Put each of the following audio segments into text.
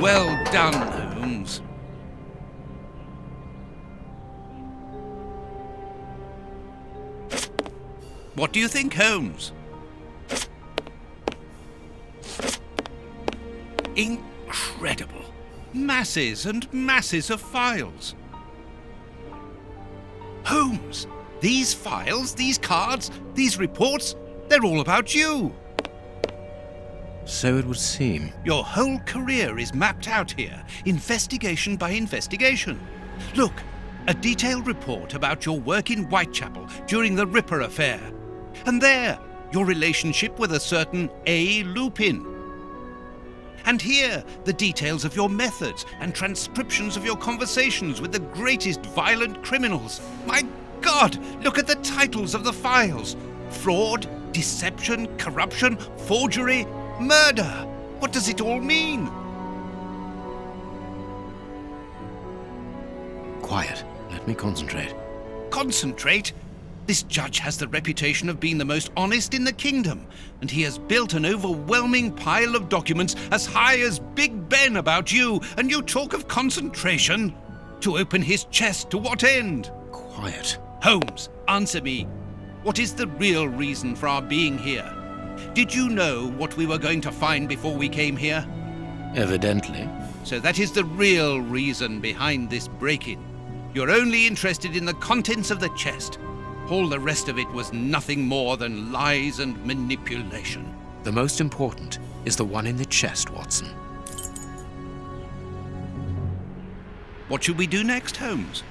Well done, Holmes. What do you think, Holmes? Incredible. Masses and masses of files. Holmes, these files, these cards, these reports, they're all about you. So it would seem. Your whole career is mapped out here, investigation by investigation. Look, a detailed report about your work in Whitechapel during the Ripper affair. And there, your relationship with a certain A. Lupin. And here, the details of your methods and transcriptions of your conversations with the greatest violent criminals. My God, look at the titles of the files. Fraud, deception, corruption, forgery, murder. What does it all mean? Quiet. Let me concentrate. Concentrate? This judge has the reputation of being the most honest in the kingdom, and he has built an overwhelming pile of documents as high as Big Ben about you, and you talk of concentration? To open his chest to what end? Quiet. Holmes, answer me. What is the real reason for our being here? Did you know what we were going to find before we came here? Evidently. So that is the real reason behind this break-in. You're only interested in the contents of the chest. All the rest of it was nothing more than lies and manipulation. The most important is the one in the chest, Watson. What should we do next, Holmes?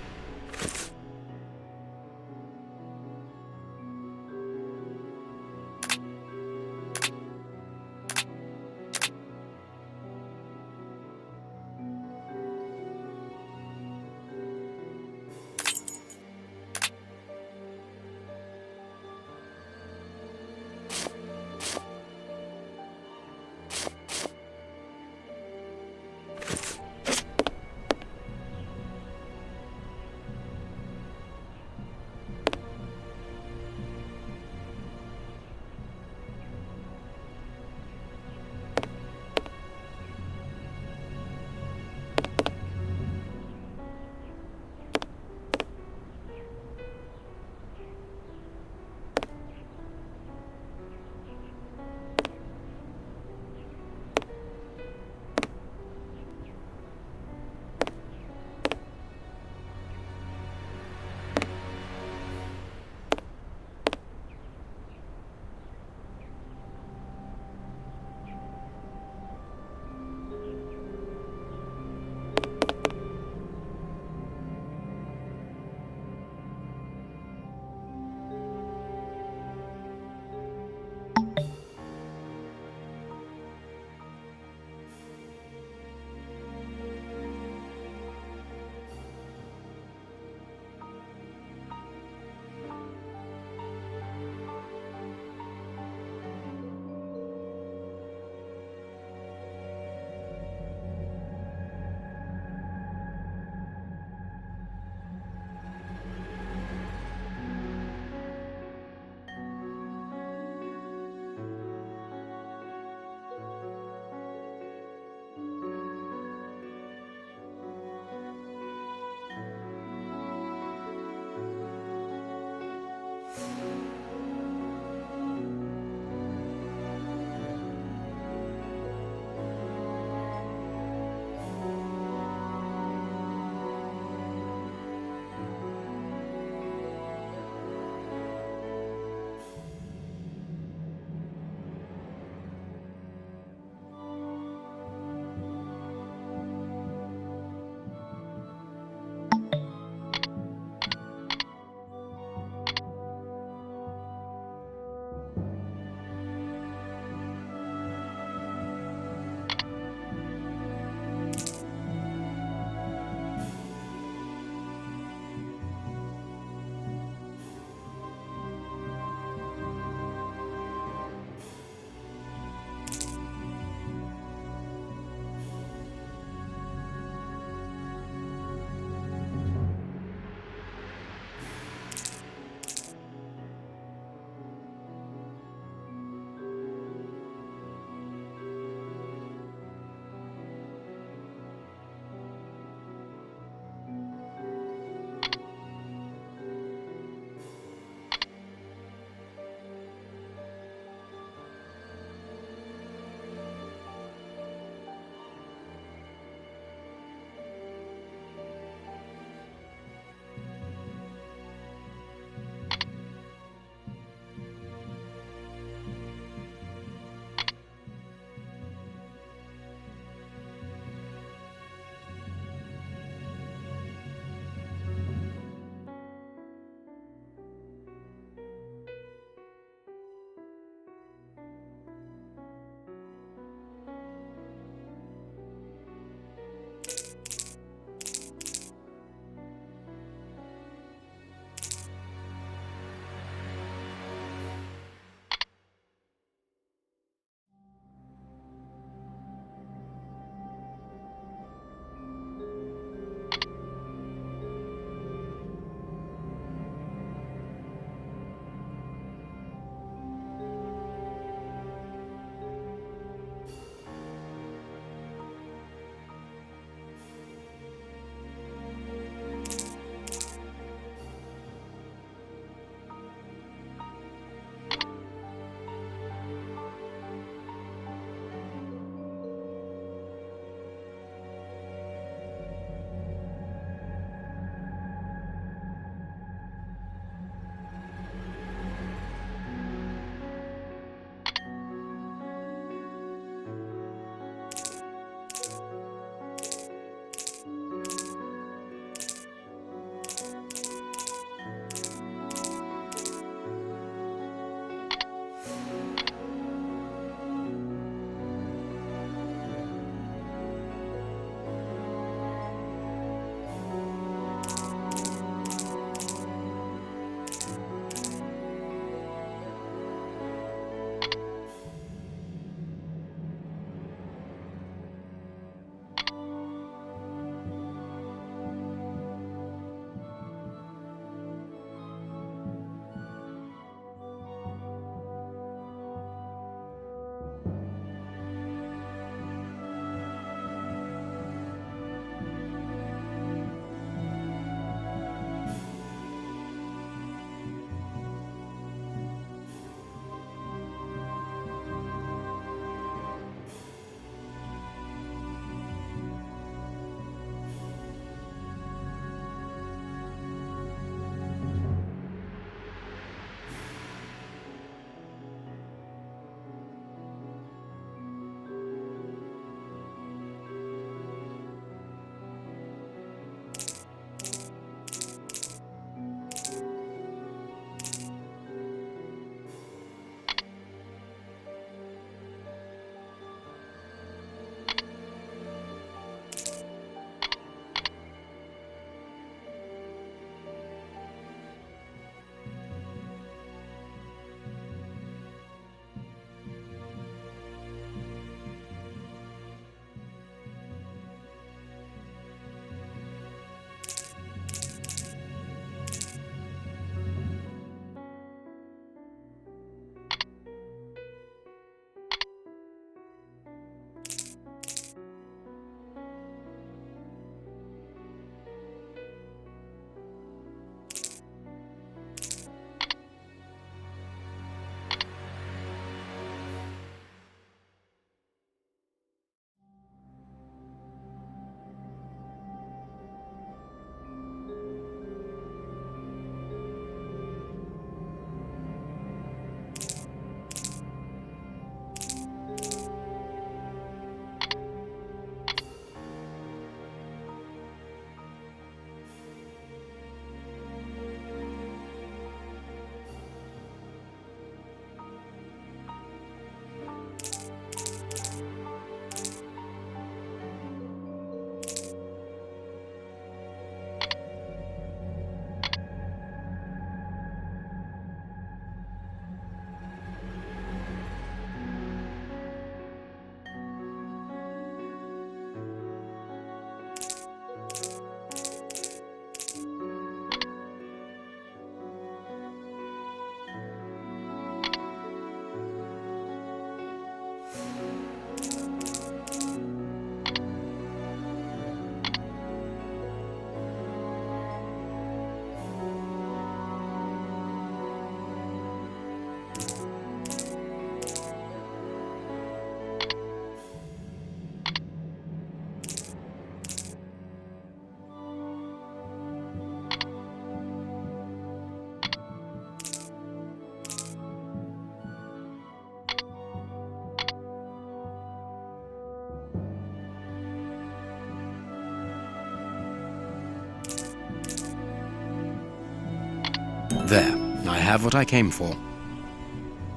There, I have what I came for.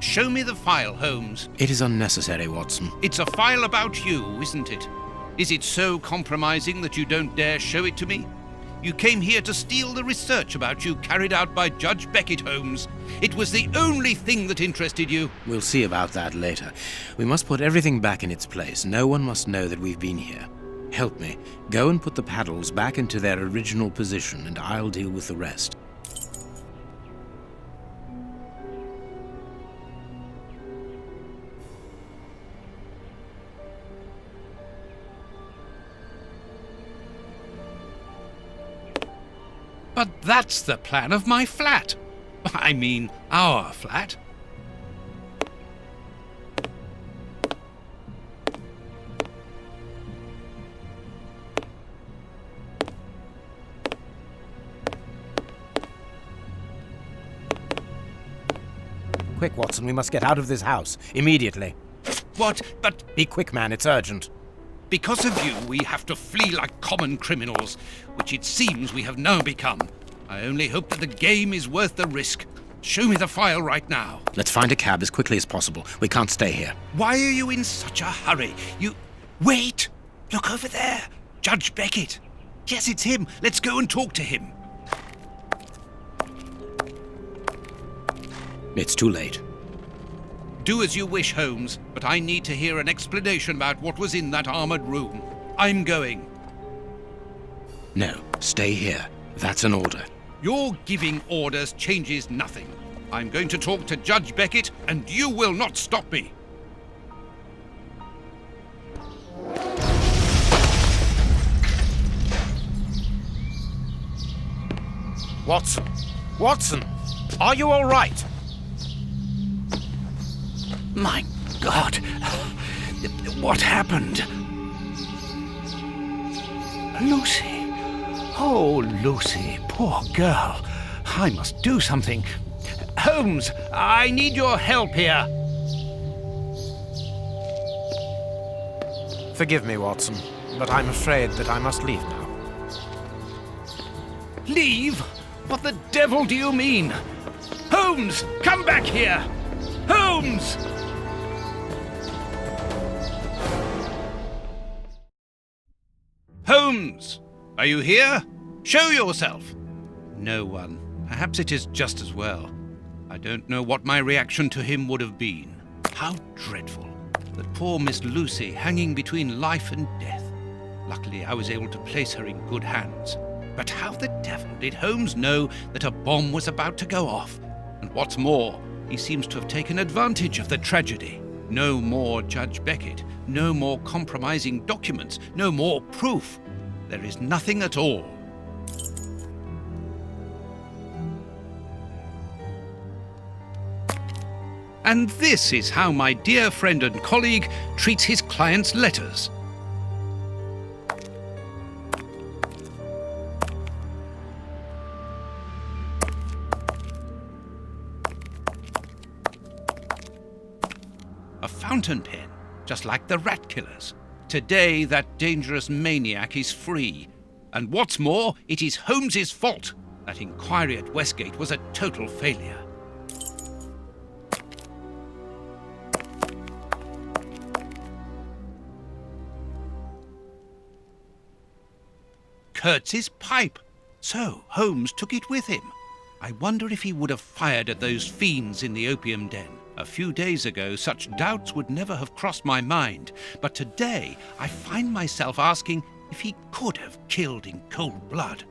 Show me the file, Holmes. It is unnecessary, Watson. It's a file about you, isn't it? Is it so compromising that you don't dare show it to me? You came here to steal the research about you carried out by Judge Beckett, Holmes. It was the only thing that interested you. We'll see about that later. We must put everything back in its place. No one must know that we've been here. Help me. Go and put the paddles back into their original position, and I'll deal with the rest. But that's the plan of my flat. I mean, our flat. Quick, Watson, we must get out of this house. Immediately. What? But Be quick, man, it's urgent. because of you, we have to flee like common criminals, which it seems we have now become. I only hope that the game is worth the risk. Show me the file right now. Let's find a cab as quickly as possible. We can't stay here. Why are you in such a hurry? Wait! Look over there! Judge Beckett! Yes, it's him. Let's go and talk to him. It's too late. Do as you wish, Holmes, but I need to hear an explanation about what was in that armored room. I'm going. No, stay here. That's an order. Your giving orders changes nothing. I'm going to talk to Judge Beckett, and you will not stop me. Watson! Watson! Are you all right? My God! What happened? Lucy! Oh, Lucy, poor girl. I must do something. Holmes, I need your help here. Forgive me, Watson, but I'm afraid that I must leave now. Leave? What the devil do you mean? Holmes, come back here! Holmes! Holmes! Are you here? Show yourself! No one. Perhaps it is just as well. I don't know what my reaction to him would have been. How dreadful. That poor Miss Lucy hanging between life and death. Luckily, I was able to place her in good hands. But how the devil did Holmes know that a bomb was about to go off? And what's more, he seems to have taken advantage of the tragedy. No more Judge Beckett. No more compromising documents. No more proof. There is nothing at all. And this is how my dear friend and colleague treats his client's letters. A fountain pen, just like the rat killers. Today, that dangerous maniac is free. And what's more, it is Holmes's fault. That inquiry at Westgate was a total failure. Kurtz's pipe. So Holmes took it with him. I wonder if he would have fired at those fiends in the opium den. A few days ago, such doubts would never have crossed my mind. But today, I find myself asking if he could have killed in cold blood.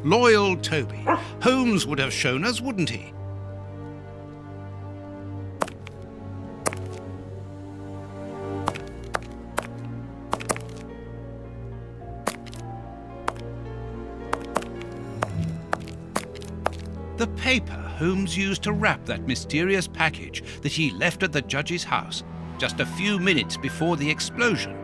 Loyal Toby. Holmes would have shown us, wouldn't he? The paper Holmes used to wrap that mysterious package that he left at the judge's house just a few minutes before the explosion.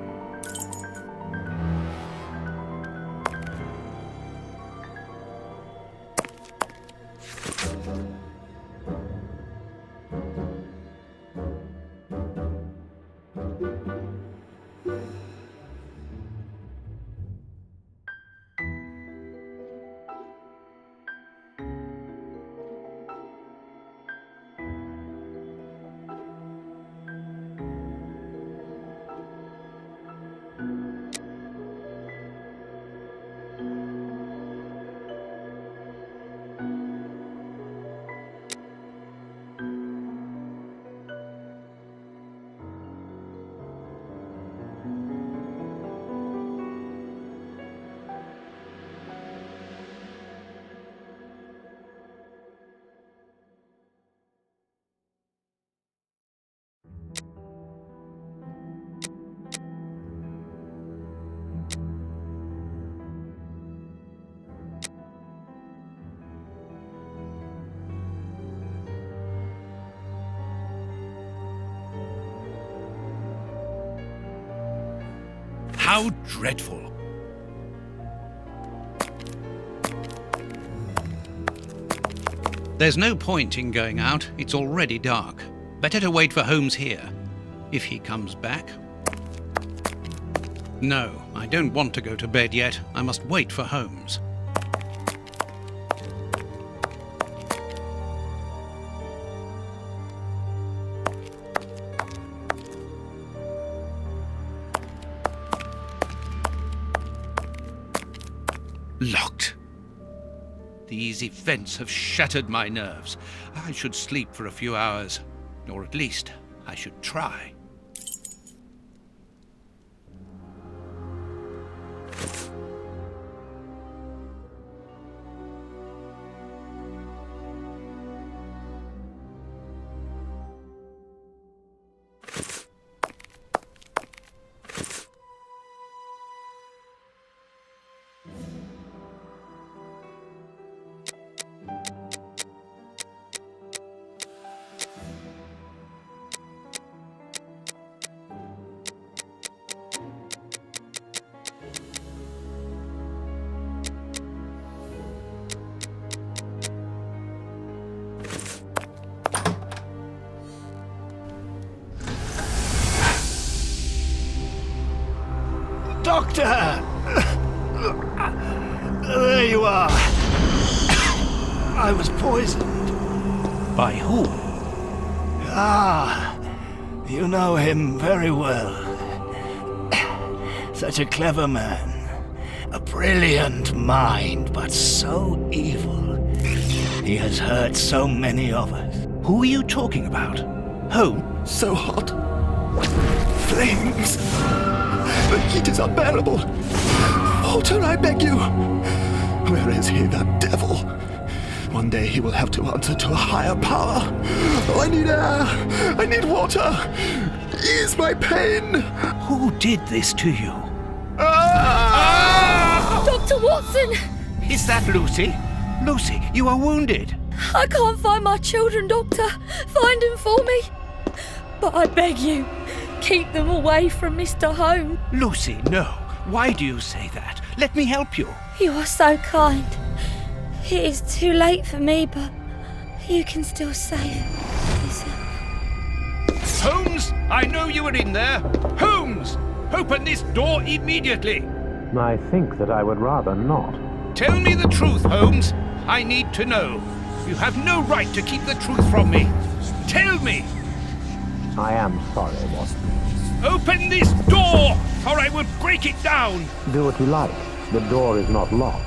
How dreadful. There's no point in going out. It's already dark. Better to wait for Holmes here. If he comes back. No, I don't want to go to bed yet. I must wait for Holmes. Locked. These events have shattered my nerves. I should sleep for a few hours. Or at least, I should try. Doctor! There you are. I was poisoned. By who? Ah, you know him very well. Such a clever man. A brilliant mind, but so evil. He has hurt so many of us. Who are you talking about? Holmes? So hot. Flames. The heat is unbearable. Walter, I beg you. Where is he, that devil? One day he will have to answer to a higher power. Oh, I need air. I need water. Ease my pain. Who did this to you? Dr. Watson! Is that Lucy? Lucy, you are wounded. I can't find my children, Doctor. Find them for me. But I beg you, keep them away from Mr. Holmes. Lucy, no. Why do you say that? Let me help you. You are so kind. It is too late for me, but you can still save yourself. Holmes, I know you are in there. Holmes, open this door immediately. I think that I would rather not. Tell me the truth, Holmes. I need to know. You have no right to keep the truth from me. Tell me. I am sorry, Watson. Open this door, or I will break it down. Do what you like. The door is not locked.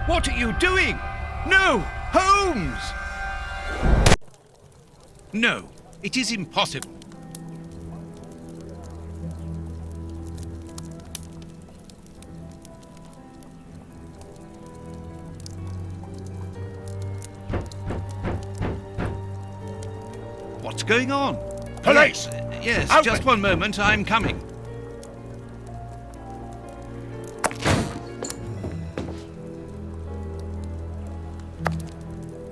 What are you doing? No, Holmes! No, it is impossible. What's going on? Police! Yes, Open! just one moment, I'm coming.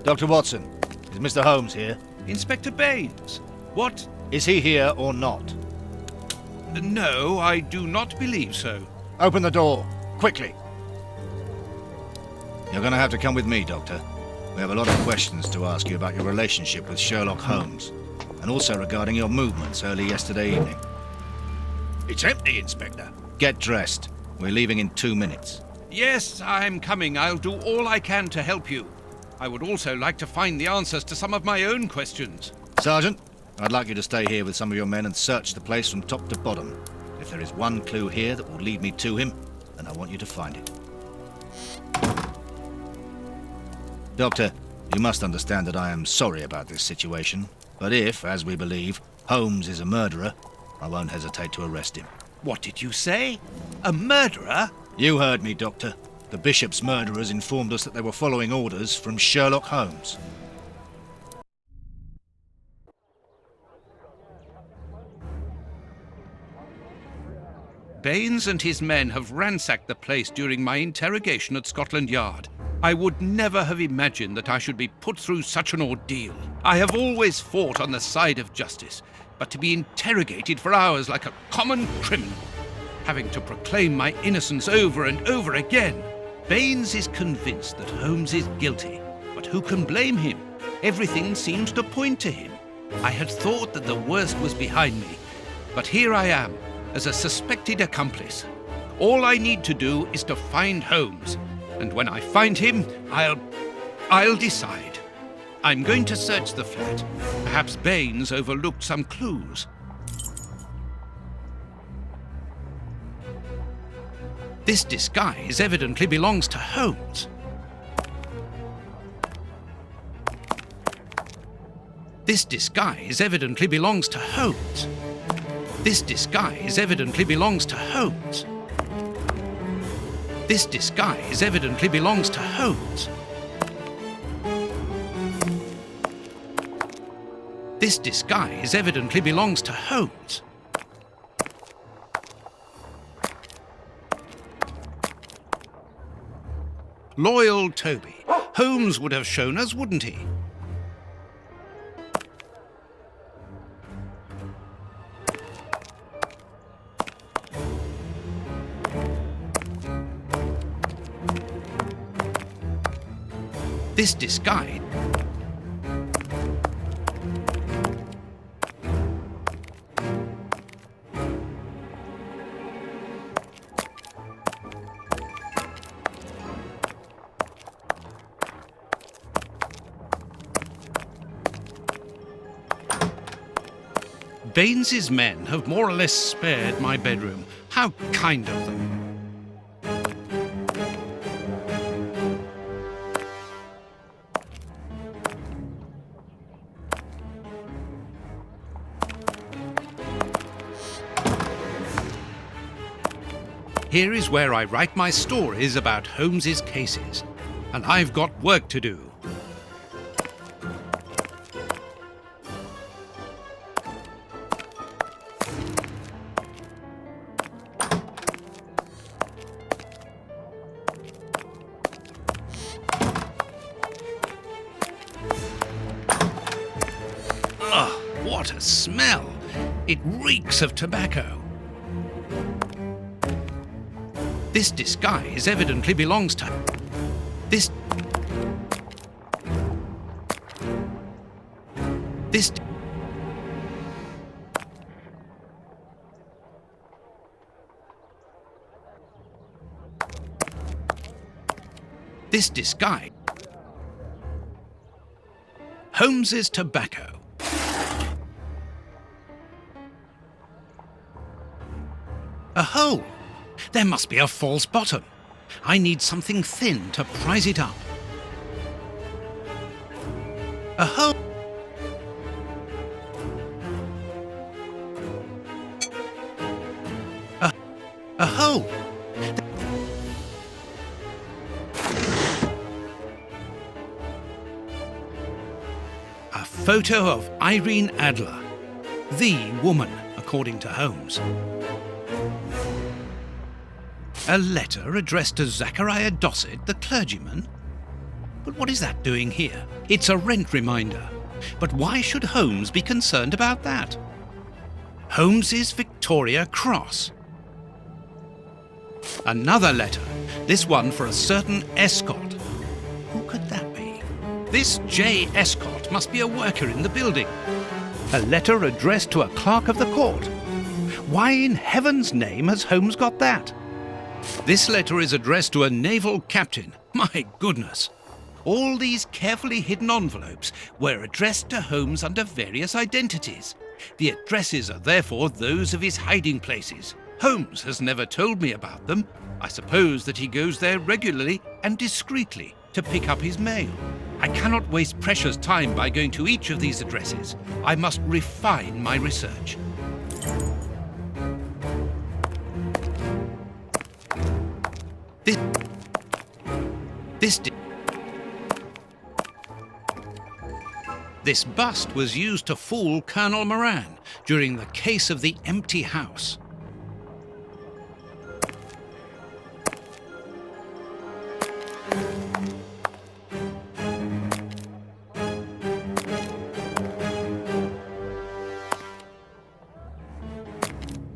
Dr. Watson, is Mr. Holmes here? Inspector Baines, what? Is he here or not? No, I do not believe so. Open the door, quickly. You're going to have to come with me, Doctor. We have a lot of questions to ask you about your relationship with Sherlock Holmes, and also regarding your movements early yesterday evening. It's empty, Inspector. Get dressed. We're leaving in 2 minutes. Yes, I'm coming. I'll do all I can to help you. I would also like to find the answers to some of my own questions. Sergeant, I'd like you to stay here with some of your men and search the place from top to bottom. If there is one clue here that will lead me to him, then I want you to find it. Doctor, you must understand that I am sorry about this situation, but if, as we believe, Holmes is a murderer, I won't hesitate to arrest him. What did you say? A murderer? You heard me, Doctor. The Bishop's murderers informed us that they were following orders from Sherlock Holmes. Baines and his men have ransacked the place during my interrogation at Scotland Yard. I would never have imagined that I should be put through such an ordeal. I have always fought on the side of justice, but to be interrogated for hours like a common criminal, having to proclaim my innocence over and over again. Baines is convinced that Holmes is guilty, but who can blame him? Everything seems to point to him. I had thought that the worst was behind me, but here I am, as a suspected accomplice. All I need to do is to find Holmes, and when I find him, I'll decide. I'm going to search the flat. Perhaps Baines overlooked some clues. This disguise evidently belongs to Holmes. This disguise evidently belongs to Holmes. This disguise evidently belongs to Holmes. This disguise evidently belongs to Holmes. This disguise evidently belongs to Holmes. Loyal Toby. Holmes would have shown us, wouldn't he? This disguise. Baines's men have more or less spared my bedroom. How kind of them. Here is where I write my stories about Holmes's cases, and I've got work to do. Ugh, what a smell! It reeks of tobacco. This disguise evidently belongs to... This... This disguise... Holmes's tobacco. A hole. There must be a false bottom. I need something thin to prise it up. A hole. A hole. A photo of Irene Adler, the woman, according to Holmes. A letter addressed to Zachariah Dossett, the clergyman? But what is that doing here? It's a rent reminder. But why should Holmes be concerned about that? Holmes's Victoria Cross. Another letter, this one for a certain Escott. Who could that be? This J. Escott must be a worker in the building. A letter addressed to a clerk of the court. Why in heaven's name has Holmes got that? This letter is addressed to a naval captain. My goodness. All these carefully hidden envelopes were addressed to Holmes under various identities. The addresses are therefore those of his hiding places. Holmes has never told me about them. I suppose that he goes there regularly and discreetly to pick up his mail. I cannot waste precious time by going to each of these addresses. I must refine my research. This bust was used to fool Colonel Moran during the case of the empty house.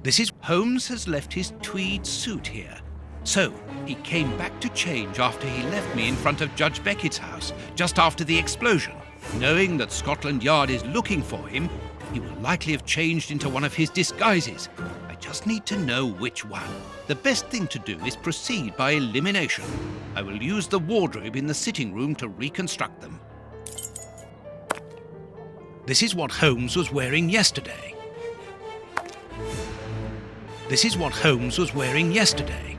This is Holmes has left his tweed suit here. So, he came back to change after he left me in front of Judge Beckett's house, just after the explosion. Knowing that Scotland Yard is looking for him, he will likely have changed into one of his disguises. I just need to know which one. The best thing to do is proceed by elimination. I will use the wardrobe in the sitting room to reconstruct them. This is what Holmes was wearing yesterday. This is what Holmes was wearing yesterday.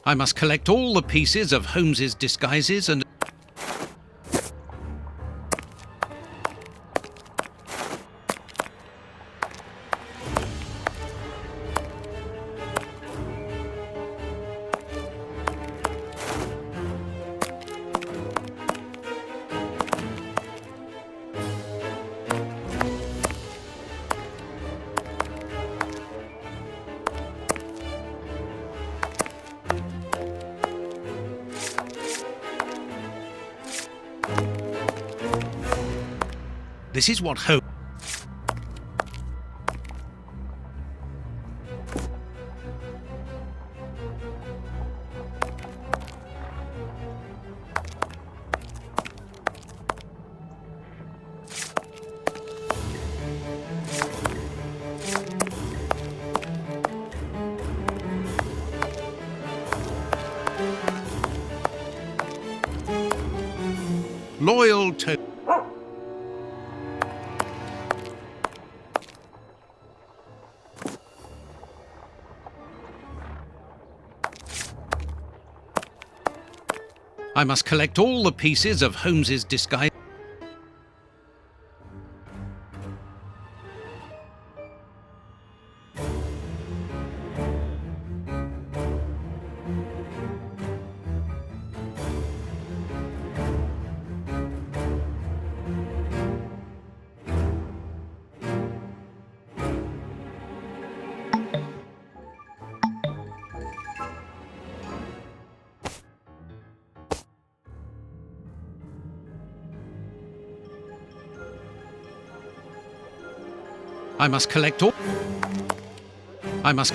I must collect all the pieces of Holmes's disguises and... This is what Holmes... Loyal to... I must collect all the pieces of Holmes's disguise. I must collect all... I must...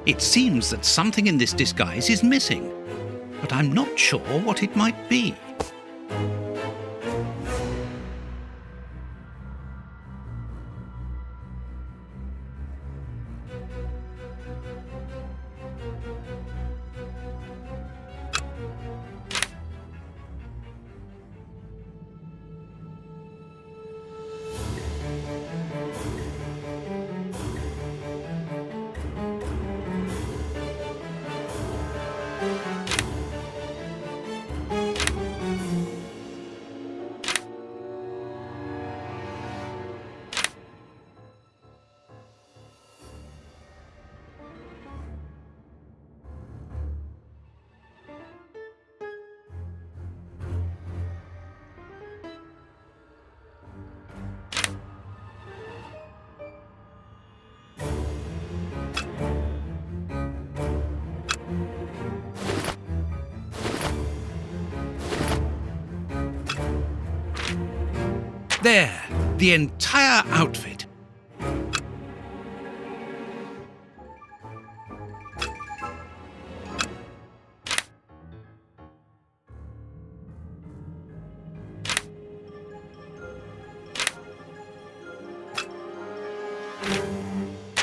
It seems that something in this disguise is missing, but I'm not sure what it might be. There, the entire outfit.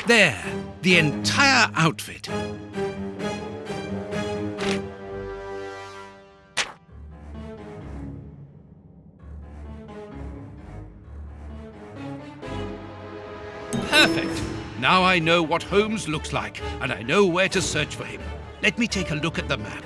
There, the entire outfit. Perfect! Now I know what Holmes looks like, and I know where to search for him. Let me take a look at the map.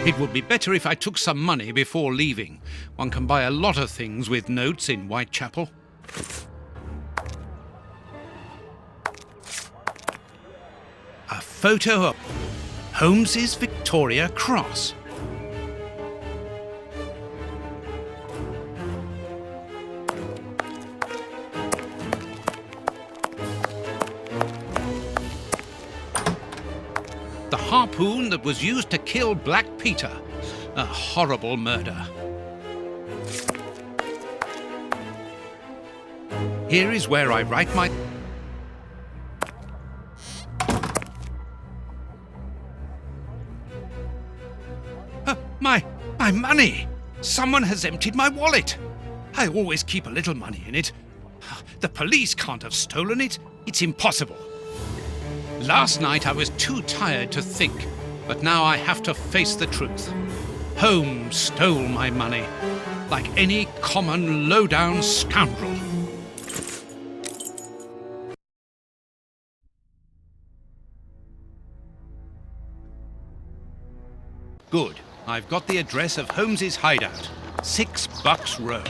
It would be better if I took some money before leaving. One can buy a lot of things with notes in Whitechapel. A photo of Holmes's Victoria Cross. The harpoon that was used to kill Black Peter. A horrible murder. Here is where I write my... My money! Someone has emptied my wallet. I always keep a little money in it. The police can't have stolen it. It's impossible. Last night I was too tired to think, but now I have to face the truth. Holmes stole my money, like any common low-down scoundrel. Good. I've got the address of Holmes's hideout. 6 Bucks Road.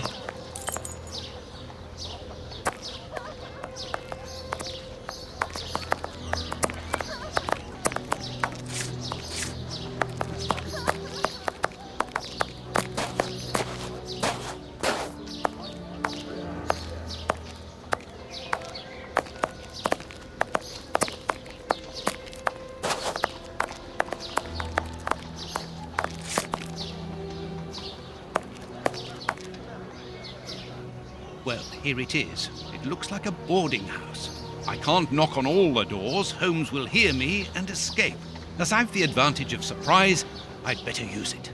Well, here it is. It looks like a boarding house. I can't knock on all the doors. Holmes will hear me and escape. As I've the advantage of surprise, I'd better use it.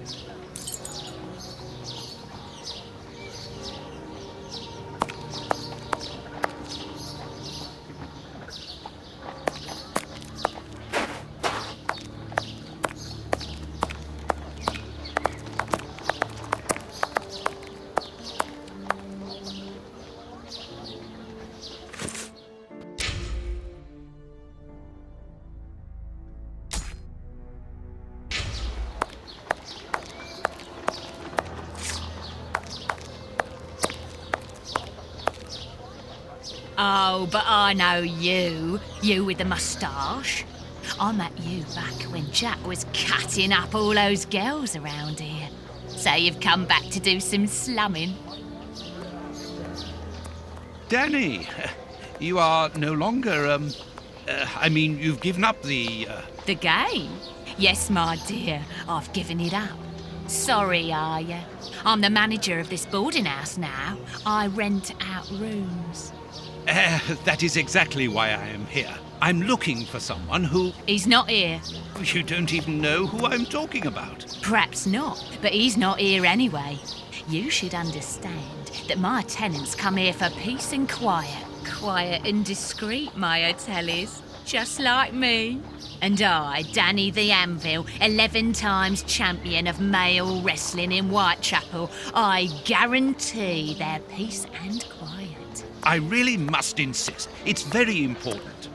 Oh, but I know you. You with the moustache. I met you back when Jack was cutting up all those girls around here. So you've come back to do some slumming. Danny, you are no longer, you've given up the, The game? Yes, my dear, I've given it up. Sorry, are you? I'm the manager of this boarding house now. I rent out rooms. That is exactly why I am here. I'm looking for someone who... He's not here. You don't even know who I'm talking about. Perhaps not, but he's not here anyway. You should understand that my tenants come here for peace and quiet. Quiet and discreet, my hotel is. Just like me. And I, Danny the Anvil, 11 times champion of male wrestling in Whitechapel, I guarantee their peace and quiet. I really must insist. It's very important.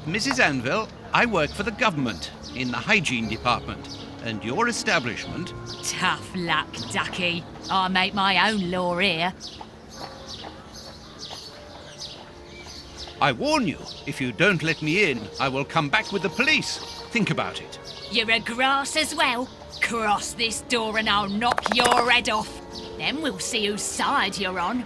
Mrs. Anvil, I work for the government in the hygiene department, and your establishment... Tough luck, ducky. I make my own law here. I warn you, if you don't let me in, I will come back with the police. Think about it. You're a grass as well. Cross this door and I'll knock your head off. Then we'll see whose side you're on.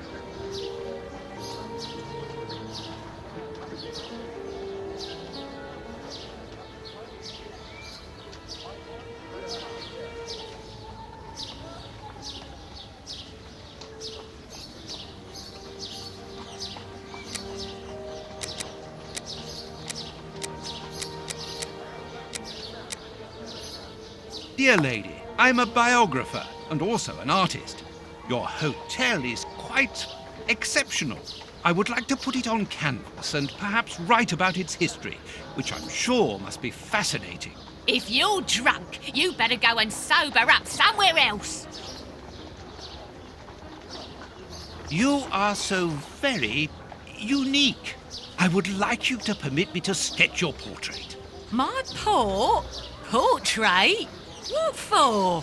Dear lady, I'm a biographer and also an artist. Your hotel is quite exceptional. I would like to put it on canvas and perhaps write about its history, which I'm sure must be fascinating. If you're drunk, you better go and sober up somewhere else. You are so very unique. I would like you to permit me to sketch your portrait. My portrait? What for?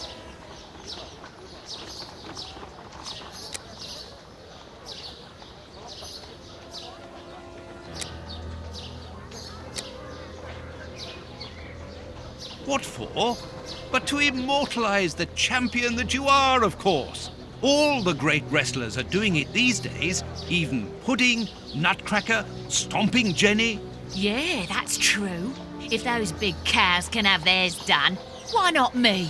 What for? But to immortalize the champion that you are, of course. All the great wrestlers are doing it these days, even Pudding, Nutcracker, Stomping Jenny. Yeah, that's true. If those big cows can have theirs done, why not me?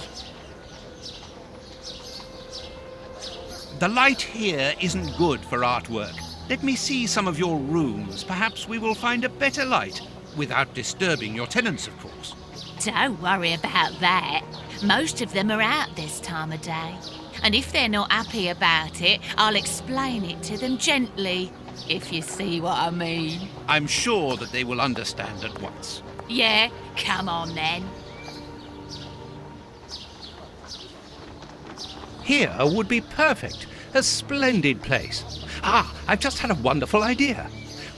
The light here isn't good for artwork. Let me see some of your rooms. Perhaps we will find a better light, without disturbing your tenants, of course. Don't worry about that. Most of them are out this time of day. And if they're not happy about it, I'll explain it to them gently, if you see what I mean. I'm sure that they will understand at once. Yeah, come on then. Here would be perfect. A splendid place. I've just had a wonderful idea.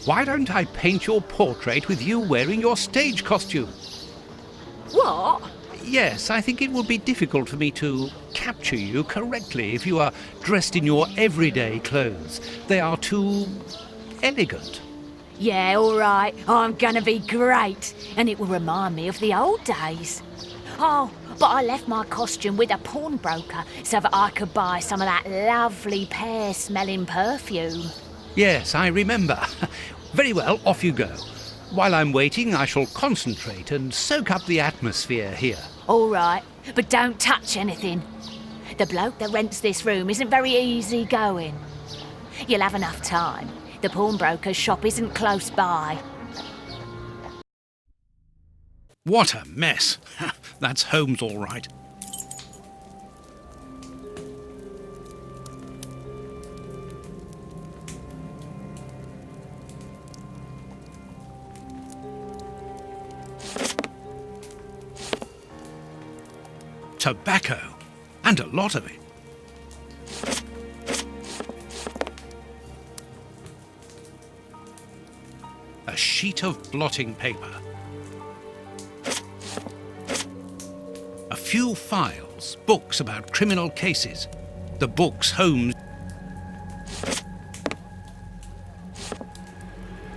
Why don't I paint your portrait with you wearing your stage costume? What? Yes, I think it would be difficult for me to capture you correctly if you are dressed in your everyday clothes. They are too elegant. Yeah, all right. I'm gonna be great. And it will remind me of the old days. Oh, but I left my costume with a pawnbroker so that I could buy some of that lovely pear-smelling perfume. Yes, I remember. Very well, off you go. While I'm waiting, I shall concentrate and soak up the atmosphere here. All right, but don't touch anything. The bloke that rents this room isn't very easy going. You'll have enough time. The pawnbroker's shop isn't close by. What a mess. That's Holmes all right. Tobacco, and a lot of it. A sheet of blotting paper. A few files, books about criminal cases. The books Holmes...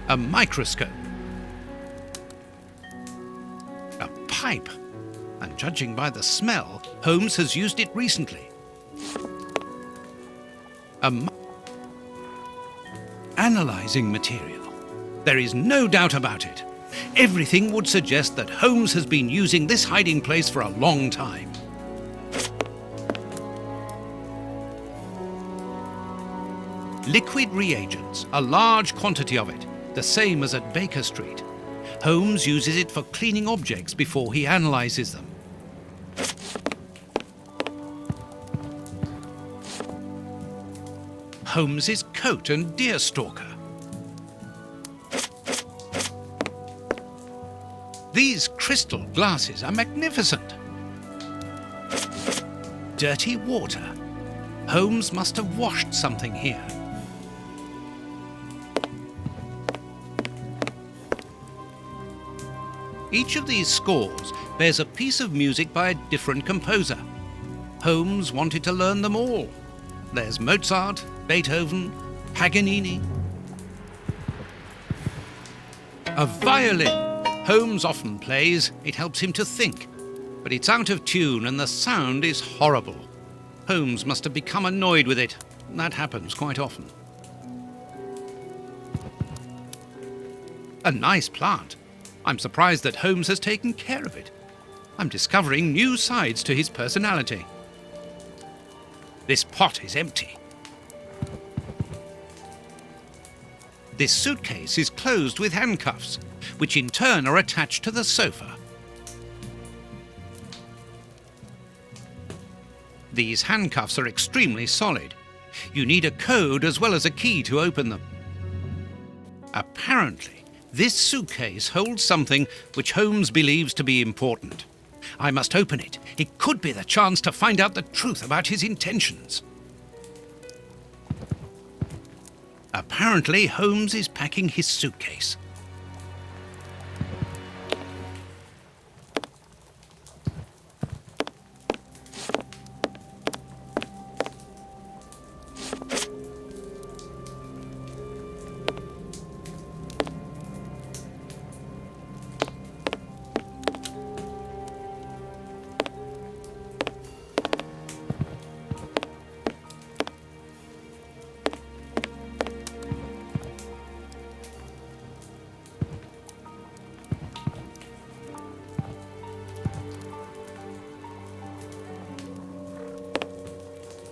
A microscope. A pipe. And judging by the smell, Holmes has used it recently. Analyzing material. There is no doubt about it. Everything would suggest that Holmes has been using this hiding place for a long time. Liquid reagents, a large quantity of it, the same as at Baker Street. Holmes uses it for cleaning objects before he analyzes them. Holmes's coat and deerstalker. These crystal glasses are magnificent. Dirty water. Holmes must have washed something here. Each of these scores bears a piece of music by a different composer. Holmes wanted to learn them all. There's Mozart, Beethoven, Paganini. A violin. Holmes often plays, it helps him to think. But it's out of tune and the sound is horrible. Holmes must have become annoyed with it. That happens quite often. A nice plant. I'm surprised that Holmes has taken care of it. I'm discovering new sides to his personality. This pot is empty. This suitcase is closed with handcuffs, which in turn are attached to the sofa. These handcuffs are extremely solid. You need a code as well as a key to open them. Apparently, this suitcase holds something which Holmes believes to be important. I must open it. It could be the chance to find out the truth about his intentions. Apparently, Holmes is packing his suitcase.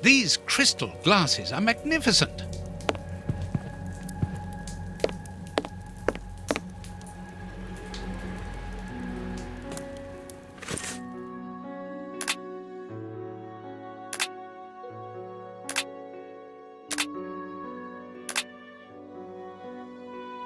These crystal glasses are magnificent.